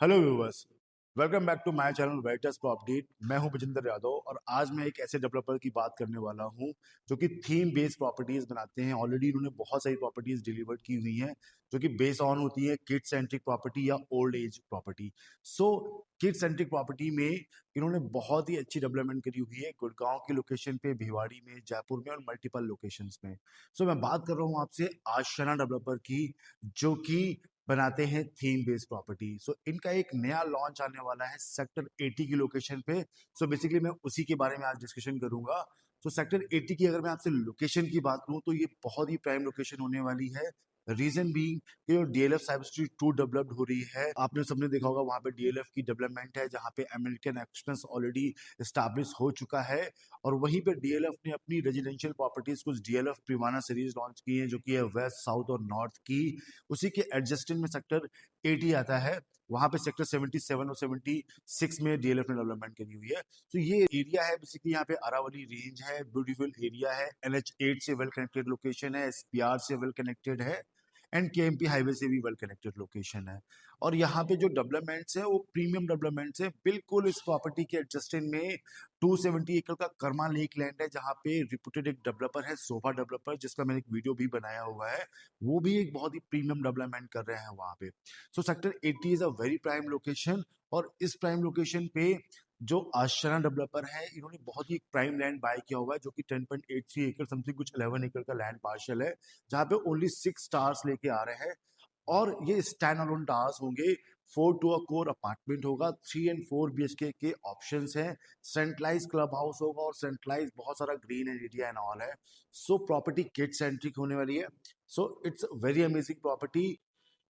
Hello viewers, welcome back to my channel waters property. मैं हूं बजिंदर यादव और आज मैं एक ऐसे डेवलपर की बात करने वाला हूं जो कि थीम बेस्ड प्रॉपर्टीज बनाते हैं। ऑलरेडी इन्होंने बहुत सारी प्रॉपर्टीज डिलीवर की हुई हैं जो कि बेस ऑन होती है किड सेंट्रिक प्रॉपर्टी या ओल्ड एज प्रॉपर्टी। सो किड सेंट्रिक प्रॉपर्टी में इन्होंने बहुत ही अच्छी डेवलपमेंट करी हुई है गुड़गांव की लोकेशन पे, भिवाड़ी में, जयपुर में और मल्टीपल लोकेशंस में। सो मैं बात कर रहा हूँ आपसे आशियाना डेवलपर की, जो कि बनाते हैं थीम बेस्ड प्रॉपर्टी। सो इनका एक नया लॉन्च आने वाला है सेक्टर 80 की लोकेशन पे। सो बेसिकली मैं उसी के बारे में आज डिस्कशन करूंगा। तो सेक्टर 80 की अगर मैं आपसे लोकेशन की बात करूं तो ये बहुत ही प्राइम लोकेशन होने वाली है। रीजन बीइंग कि जो डीएलएफ साइबर स्ट्रीट 2 डेवलप्ड हो रही है, आपने सबने देखा होगा वहां पे डीएलएफ की डेवलपमेंट है जहां पे अमेरिकन एक्सप्रेस ऑलरेडी एस्टैब्लिश हो चुका है। और वहीं पे डीएलएफ ने अपनी रेजिडेंशियल प्रॉपर्टीज कुछ डीएलएफ प्रिवाना सीरीज लॉन्च की है जो कि है वेस्ट, साउथ और नॉर्थ की। उसी के एडजस्टेंट में सेक्टर 80 आता है। वहां पे सेक्टर 77 और 76 में डीएलएफ ने डेवलपमेंट करी हुई है। तो ये एरिया है बेसिकली, यहाँ पे अरावली रेंज है, ब्यूटीफुल एरिया है, NH8 से वेल कनेक्टेड लोकेशन है, SPR से वेल कनेक्टेड है एंड KMP हाईवे से भी वेल कनेक्टेड लोकेशन है। और यहाँ पे जो डेवलपमेंट्स है वो प्रीमियम डेवलपमेंट्स है। बिल्कुल इस प्रॉपर्टी के एडजस्टेंट में 270 एकड़ का कर्मा लेक लैंड है जहाँ पे रिप्यूटेड एक डेवलपर है, सोफा डेवलपर, जिसका मैंने एक वीडियो भी बनाया हुआ है। वो भी एक बहुत ही प्रीमियम डेवलपमेंट कर रहे हैं वहां पे। So sector 80 is a very prime location. और इस प्राइम लोकेशन पे जो आशियाना डेवलपर है, इन्होंने बहुत ही प्राइम लैंड बाय किया हुआ है जो कि 10.83 एकड़ समथिंग कुछ 11 एकड़ का लैंड पार्शल है, जहाँ पे ओनली 6 स्टार्स लेके आ रहे हैं। और ये स्टैंड अलोन टावर्स होंगे, 4 टू अ कोर अपार्टमेंट होगा, 3 एंड 4 BHK के ऑप्शंस हैं, सेंट्रलाइज क्लब हाउस होगा और सेंट्रलाइज बहुत सारा ग्रीन एरिया एंड ऑल है। सो प्रॉपर्टी किड सेंट्रिक होने वाली है। So it's very amazing property.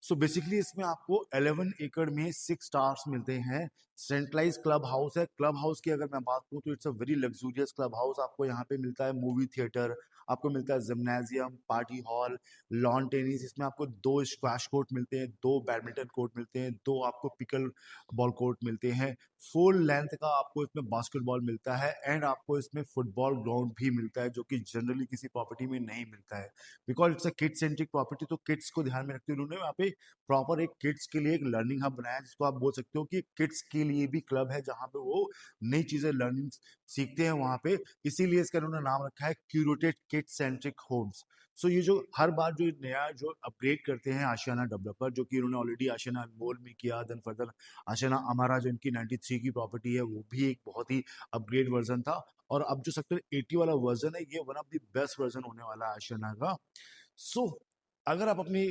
So basically इसमें आपको 11 एकड़ में 6 स्टार्स मिलते हैं। सेंट्रलाइज क्लब हाउस है। क्लब हाउस की अगर मैं बात करूं तो it's a very luxurious club house. आपको यहाँ पे मिलता है मूवी थिएटर, आपको मिलता है gymnasium, party hall, lawn tennis. इसमें आपको 2 स्क्वैश कोर्ट मिलते हैं, 2 बैडमिंटन कोर्ट मिलते हैं, 2 आपको पिकल बॉल कोर्ट मिलते हैं, फुल लेंथ का आपको इसमें बास्केटबॉल मिलता है एंड आपको इसमें फुटबॉल ग्राउंड भी मिलता है जो कि जनरली किसी प्रॉपर्टी में नहीं मिलता है। Because it's a kid centric property, तो किड्स को ध्यान में रखते हुए उन्होंने यहाँ पे प्रॉपर एक किड्स के लिए एक लर्निंग हब बनाया है, जिसको आप बोल सकते हो कि किड्स के लिए भी क्लब है जहाँ पे वो नई चीजें लर्निंग सीखते हैं वहां पे। इसीलिए इसका उन्होंने नाम रखा है क्यूरेटेड किड सेंट्रिक होम्स। सो ये जो हर बार जो नया जो अपग्रेड करते हैं आशियाना डेवलपर, जो कि इन्होंने ऑलरेडी आशियाना अनमोल में किया, देन फर्दर आशियाना अमारा जो इनकी 93 की प्रॉपर्टी है वो भी एक बहुत ही अपग्रेड वर्जन था। और अब जो सेक्टर 80 वाला वर्जन है ये one of the best version होने वाला है आशियाना का। सो अगर आप अपनी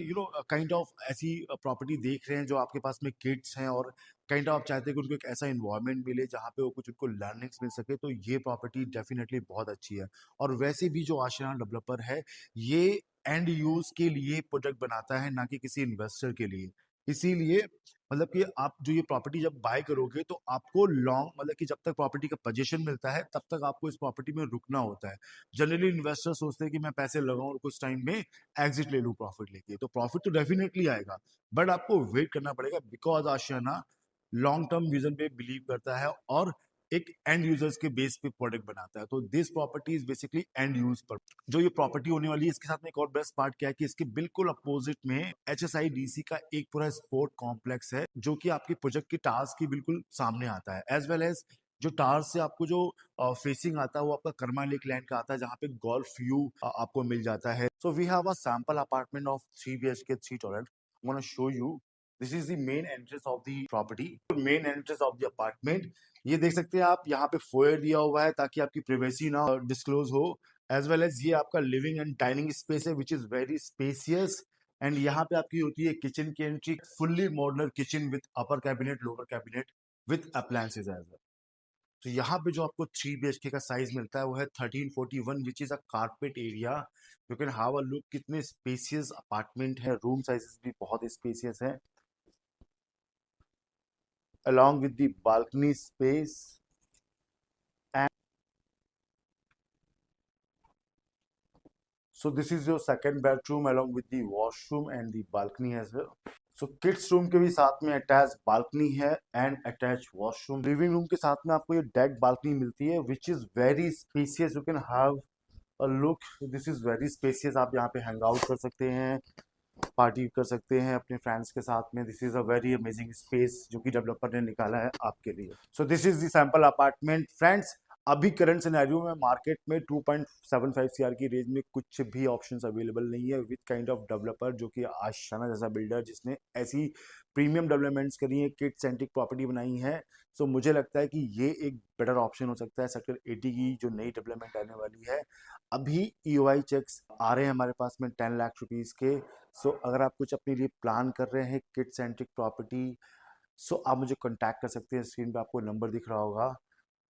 काइंड ऑफ ऐसी प्रॉपर्टी देख रहे हैं जो आपके पास में किड्स हैं और काइंड ऑफ आप चाहते हैं कि उनको एक ऐसा इन्वायरमेंट मिले जहाँ पे वो कुछ उनको लर्निंग्स मिल सके, तो ये प्रॉपर्टी डेफिनेटली बहुत अच्छी है। और वैसे भी जो आशियाना डेवलपर है ये एंड यूज के लिए प्रोडक्ट बनाता है, ना कि किसी इन्वेस्टर के लिए। इसीलिए मतलब कि आप जो ये प्रॉपर्टी जब बाय करोगे तो आपको लॉन्ग, मतलब कि जब तक प्रॉपर्टी का पोजीशन मिलता है तब तक आपको इस प्रॉपर्टी में रुकना होता है। जनरली इन्वेस्टर सोचते हैं कि मैं पैसे लगाऊं और कुछ टाइम में एग्जिट ले लूं प्रॉफिट लेके, तो प्रॉफिट तो डेफिनेटली आएगा बट आपको वेट करना पड़ेगा। Because Ashiana long term vision पे बिलीव करता है और एक एंड यूजर्स के बेस पे प्रोडक्ट बनाता है। तो this property is basically end use पर जो ये प्रॉपर्टी होने वाली है। इसके साथ में एक और बेस्ट पार्ट क्या है कि इसके बिल्कुल अपोजिट में HSIDC का एक पूरा स्पोर्ट कॉम्प्लेक्स है जो कि आपके प्रोजेक्ट के टावर्स की बिल्कुल सामने आता है। एज वेल एज जो टावर्स से आपको जो फेसिंग आता है वो आपका कर्मा लेक लैंड का आता है जहाँ पे गोल्फ व्यू आपको मिल जाता है। So we have a sample apartment of 3 BHK 3 toilet. I'm gonna show you. This is the main entrance of the property. Main entrance of the apartment. ये देख सकते हैं आप, यहाँ पे फोयर दिया हुआ है ताकि आपकी प्राइवेसी ना डिस्क्लोज हो। एज वेल एज ये आपका लिविंग एंड डाइनिंग स्पेस है which is very spacious. And यहाँ पे आपकी होती है किचन की entry, fully modular kitchen with upper cabinet, lower cabinet with appliances as well. तो यहाँ पे जो आपको 3 BHK का साइज मिलता है वो है 1341 which is a carpet area. You can have a look कितने स्पेसियस अपार्टमेंट है, रूम साइजेस भी बहुत स्पेसियस है along with the balcony space. And so this is your second bedroom along with the washroom and the balcony as well. So kids room के भी साथ में attach balcony है and attach washroom. Living room के साथ में आपको ये डेक बालकनी मिलती है which is very spacious. You can have a look, this is very spacious. आप यहाँ पे हैंग आउट कर सकते हैं पार्टी कर सकते हैं अपने फ्रेंड्स के साथ में। This is a very amazing space जो कि डेवलपर ने निकाला है आपके लिए। So this is the sample apartment friends. अभी करंट सिनेरियो में मार्केट में 2.75 सीआर की रेंज में कुछ भी ऑप्शंस अवेलेबल नहीं है विद काइंड ऑफ डेवलपर जो कि आशियाना जैसा बिल्डर जिसने ऐसी प्रीमियम डेवलपमेंट्स करी है, किड सेंट्रिक प्रॉपर्टी बनाई है। सो मुझे लगता है कि ये एक बेटर ऑप्शन हो सकता है सेक्टर 80 की जो नई डेवलपमेंट आने वाली है। अभी ईओआई चेक्स आ रहे हैं हमारे पास में 10 लाख रुपीज़ के। सो अगर आप कुछ अपने लिए प्लान कर रहे हैं किड सेंट्रिक प्रॉपर्टी, सो आप मुझे कांटेक्ट कर सकते हैं। स्क्रीन पे आपको नंबर दिख रहा होगा।